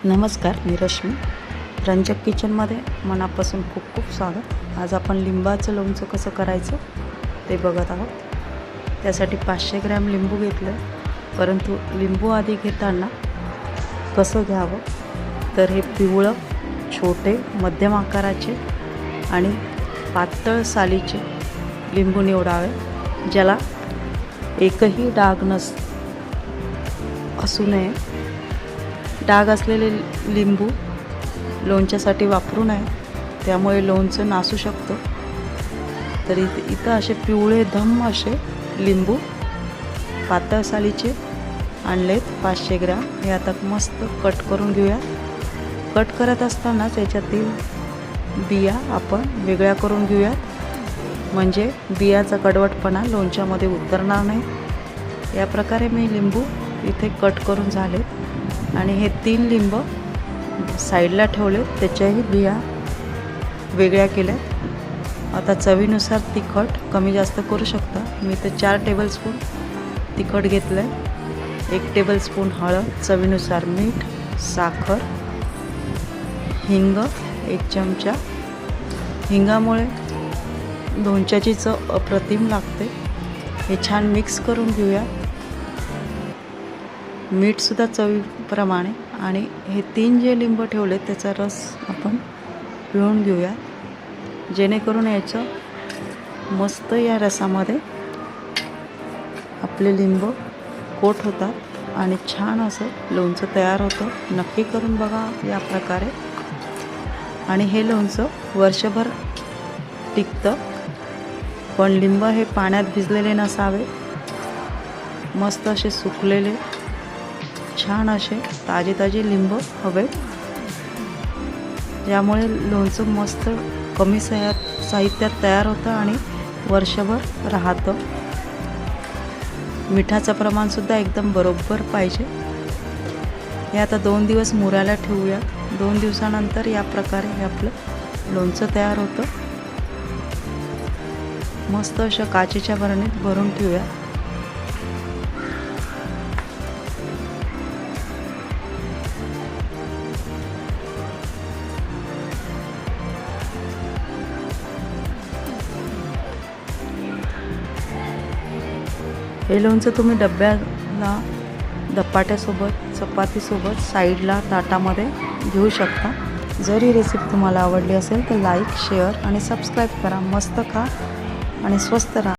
नमस्कार, मी रश्मी. रंजक किचनमध्ये मनापासून खूप खूप स्वागत. आज आपण लिंबाचं लोणचं कसं करायचं ते बघत आहोत. त्यासाठी 500 ग्रॅम लिंबू घेतलं. परंतु लिंबू आधी घेताना कसं घ्यावं तर हे पिवळं, छोटे, मध्यम आकाराचे आणि पातळ सालीचे लिंबू निवडावे, ज्याला एकही डाग असू नये. डाग असलेले लिंबू लोणच्यासाठी वापरू नये, त्यामुळे लोणचं नासू शकतं. तर इथं असे पिवळे धम्म असे लिंबू पातळ सालीचे आणलेत 500 ग्रॅम. हे आता मस्त कट करून घेऊया. कट करत असतानाच याच्यातील बिया आपण वेगळ्या करून घेऊयात, म्हणजे बियाचा कडवटपणा लोणच्यामध्ये उतरणार नाही. या प्रकारे मी लिंबू इथे कट करून झालेत आणि हे 3 लिंब साईडला ठेवलेत, त्याच्याही बिया वेगळ्या केल्यात. आता चवीनुसार तिखट कमी जास्त करू शकता. मी तर 4 टेबलस्पून तिखट घेतलं आहे. 1 टेबलस्पून हळद, चवीनुसार मीठ, साखर, हिंग 1 चमचा. हिंगामुळे लोणच्याची चव अप्रतिम लागते. हे छान मिक्स करून घेऊया. मीठसुद्धा चवीप्रमाणे. आणि हे 3 जे लिंब ठेवले त्याचा रस आपण पिळून घेऊया, जेणेकरून याचं मस्त या रसामध्ये आपले लिंब कोट होतात आणि छान असं लोणचं तयार होतं. नक्की करून बघा या प्रकारे. आणि हे लोणचं वर्षभर टिकतं. पण लिंब हे पाण्यात भिजलेले नसावे, मस्त असे सुकलेले छान असे ताजे लिंब हवे, यामुळे लोणचं मस्त कमी साहित्यात तयार होतं आणि वर्षभर राहतं. मिठाचं प्रमाणसुद्धा एकदम बरोबर पाहिजे. हे आता 2 दिवस मुरायला ठेवूया. 2 दिवसानंतर या प्रकारे हे आपलं लोणचं तयार होतं. मस्त अशा काचेच्या बरणीत भरून ठेवूया. हे लोणचं तुम्ही डब्याला धपाट्यासोबत, चपातीसोबत साईडला ताटामध्ये घेऊ शकता. जर ही रेसिपी तुम्हाला आवडली असेल तर लाईक, शेअर आणि सबस्क्राईब करा. मस्त खा आणि स्वस्त राहा.